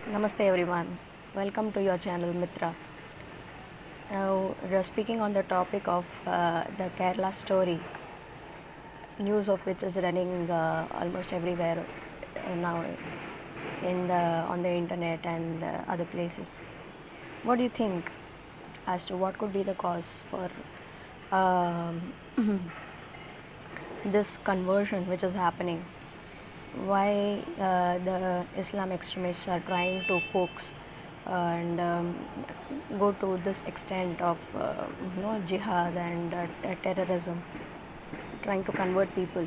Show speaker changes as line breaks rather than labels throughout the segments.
Namaste everyone. Welcome to your channel Mitra. Now we are speaking on the topic of the Kerala story, news of which is running almost everywhere now on the internet and other places. What do you think as to what could be the cause for um, this conversion which is happening? Why the Islam extremists are trying to coax and go to this extent of jihad and terrorism, trying to convert people,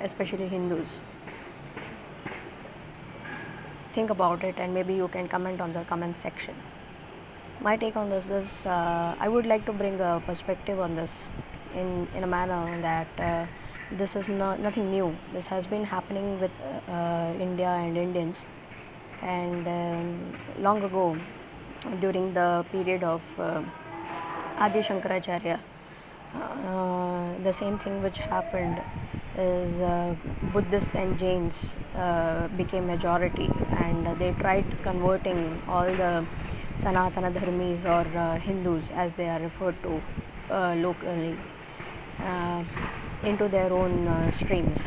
especially Hindus. Think about it, and maybe you can comment on the comment section. My take on this is I would like to bring a perspective on this in a manner that this is nothing new. This has been happening with India and Indians, and long ago, during the period of Adi Shakaracharya, the same thing which happened is Buddhists and Jains became majority, and they tried converting all the Sanatana Dharmis or Hindus, as they are referred to locally, uh, into their own streams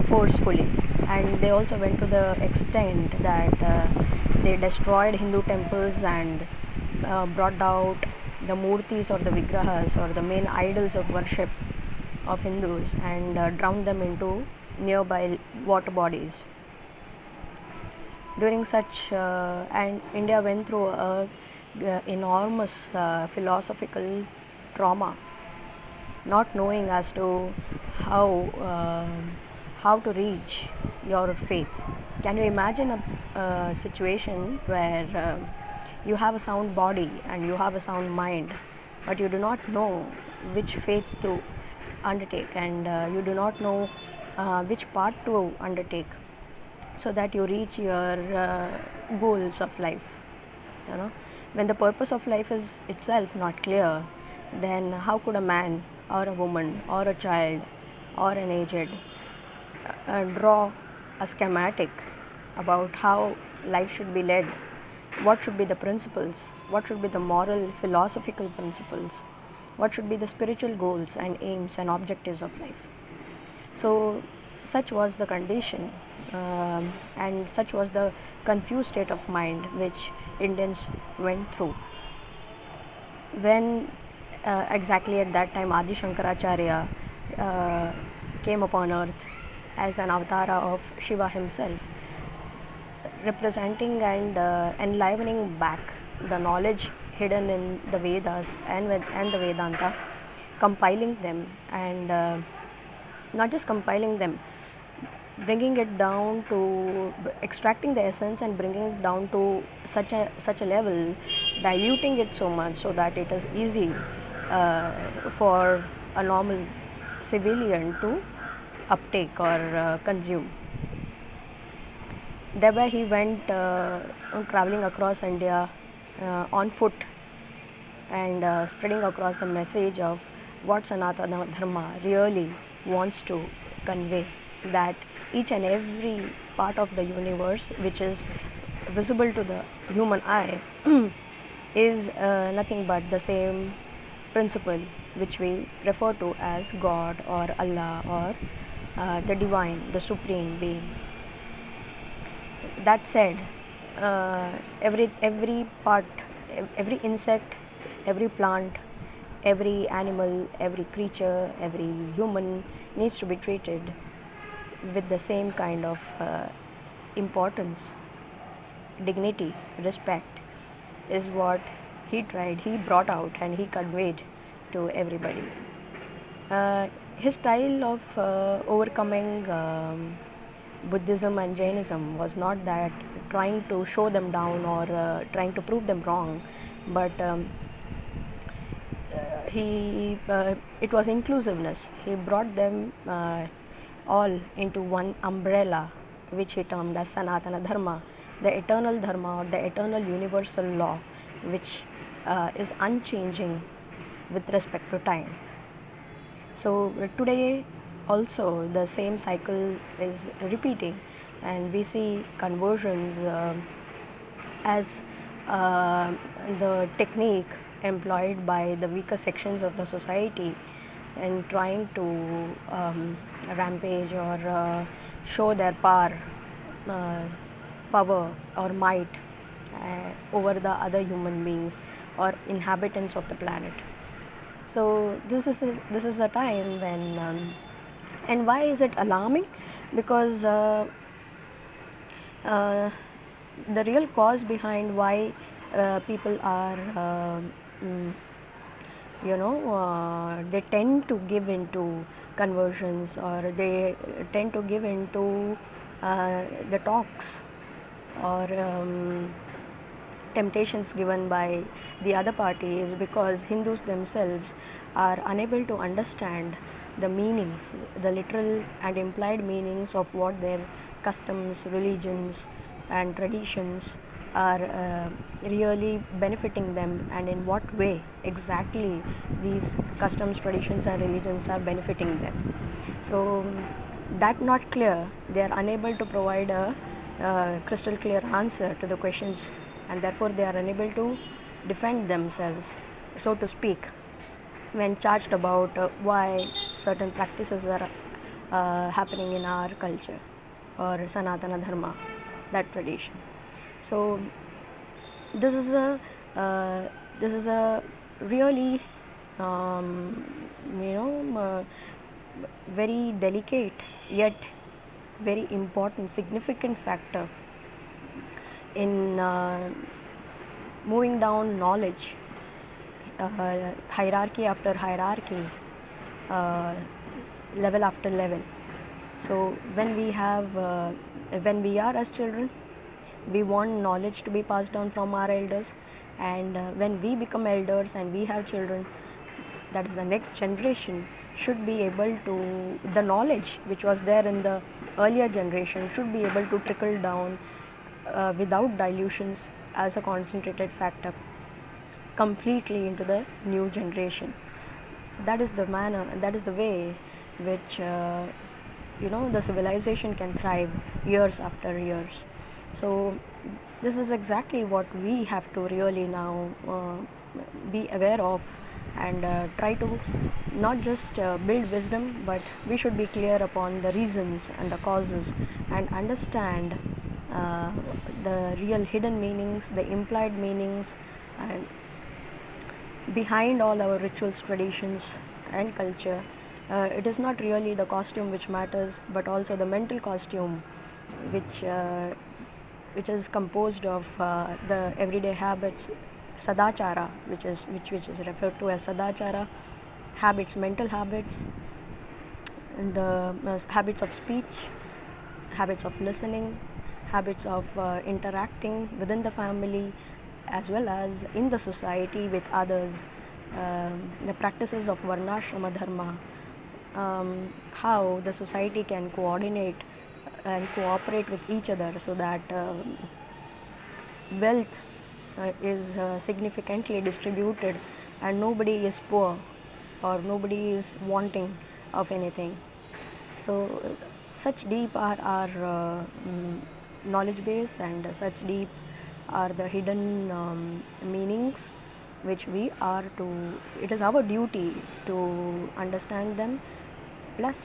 forcefully. And they also went to the extent that they destroyed Hindu temples and brought out the murtis or the vigrahas or the main idols of worship of Hindus and drowned them into nearby water bodies. During such, and India went through a enormous philosophical trauma, not knowing as to how how to reach your faith. Can you imagine a situation where you have a sound body and you have a sound mind, but you do not know which faith to undertake, and you do not know which path to undertake, so that you reach your goals of life? You know, when the purpose of life is itself not clear, then how could a man or a woman or a child or an aged draw a schematic about how life should be led, what should be the principles, what should be the moral philosophical principles, what should be the spiritual goals and aims and objectives of life? So such was the condition, and such was the confused state of mind which Indians went through when exactly at that time Adi Shakaracharya came upon earth as an avatar of Shiva himself, representing and enlivening back the knowledge hidden in the Vedas and the Vedanta, compiling them, and not just compiling them, bringing it down to extracting the essence and bringing it down to such a level, diluting it so much so that it is easy for a normal civilian to uptake or consume. Thereby he went traveling across India on foot and spreading across the message of what Sanatana Dharma really wants to convey, that each and every part of the universe which is visible to the human eye is nothing but the same principle which we refer to as God or Allah or the divine, the supreme being. That said, every part, every insect, every plant, every animal, every creature, every human needs to be treated with the same kind of importance, dignity, respect, is what he brought out and he conveyed to everybody. His style of overcoming Buddhism and Jainism was not that trying to show them down or trying to prove them wrong, but it was inclusiveness. He brought them all into one umbrella, which he termed as Sanatana Dharma, the eternal Dharma or the eternal universal law, which is unchanging with respect to time. So today also the same cycle is repeating, and we see conversions as uh, the technique employed by the weaker sections of the society in trying to rampage or show their uh, power or might over the other human beings or inhabitants of the planet. So this is a time when and why is it alarming? Because uh, the real cause behind why people are mm, they tend to give into conversions, or they tend to give into the talks or temptations given by the other party, is because Hindus themselves are unable to understand the meanings, the literal and implied meanings of what their customs, religions, and traditions are really benefiting them, and in what way exactly these customs, traditions, and religions are benefiting them. So, that not clear, they are unable to provide a crystal clear answer to the questions, and therefore they are unable to defend themselves, so to speak, when charged about why certain practices are happening in our culture or Sanatana Dharma, that tradition. So this is a really um, very delicate yet very important, significant factor in moving down knowledge, hierarchy after hierarchy, uh, level after level. So when we are as children, we want knowledge to be passed down from our elders, and when we become elders and we have children, that is the next generation, should be able to, the knowledge which was there in the earlier generation should be able to trickle down without dilutions as a concentrated factor completely into the new generation. That is the manner, that is the way which the civilization can thrive years after years. So this is exactly what we have to really now be aware of, and try to not just build wisdom, but we should be clear upon the reasons and the causes, and understand uh, the real hidden meanings, the implied meanings, and behind all our rituals, traditions, and culture. It is not really the costume which matters, but also the mental costume, which which is composed of the everyday habits, sadachara, which is referred to as sadachara, habits, mental habits, and the habits of speech, habits of listening, habits of interacting within the family as well as in the society with others, the practices of varnashrama dharma, how the society can coordinate and cooperate with each other so that wealth is significantly distributed and nobody is poor or nobody is wanting of anything. So, such deep are our knowledge base, and such deep are the hidden meanings which we are to, it is our duty to understand them, plus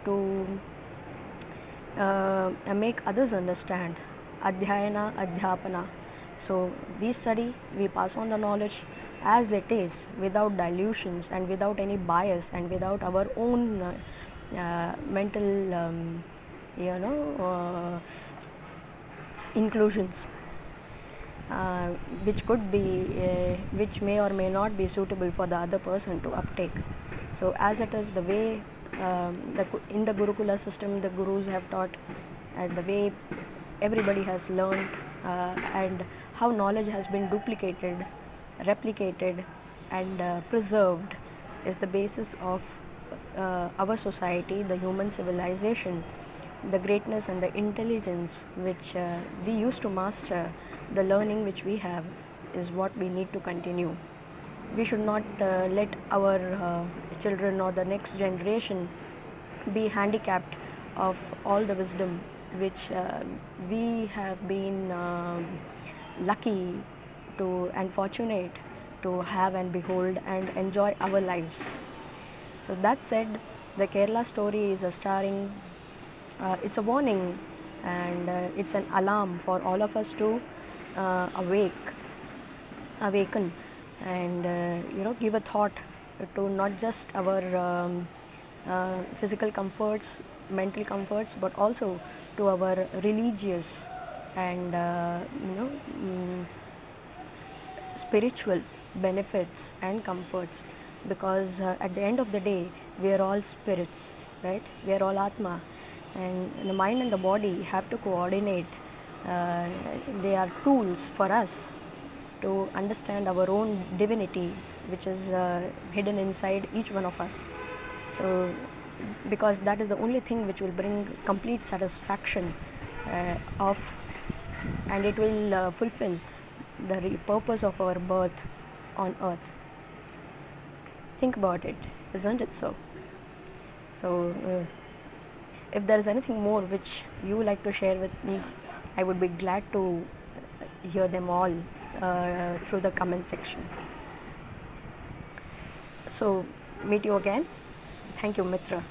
to make others understand. Adhyayana, adhyapana. So we study, we pass on the knowledge as it is, without dilutions and without any bias and without our own mental, you know, inclusions, uh, which could be, which may or may not be suitable for the other person to uptake. So, as it is the way in the Gurukula system, the gurus have taught, and the way everybody has learned, and how knowledge has been duplicated, replicated, and preserved, is the basis of our society, the human civilization, the greatness and the intelligence which we used to master, the learning which we have, is what we need to continue. We should not let our children or the next generation be handicapped of all the wisdom which we have been lucky to and fortunate to have and behold and enjoy our lives. So that said, the Kerala story is a starring. It's a warning, and it's an alarm for all of us to awaken, and give a thought to not just our physical comforts, mental comforts, but also to our religious and spiritual benefits and comforts, because at the end of the day we are all spirits, right? We are all atma, and the mind and the body have to coordinate. They are tools for us to understand our own divinity, which is hidden inside each one of us. So because that is the only thing which will bring complete satisfaction of, and it will fulfill the purpose of our birth on earth. Think about it, isn't it so? So if there is anything more which you would like to share with me, I would be glad to hear them all through the comment section. So meet you again. Thank you, Mitra.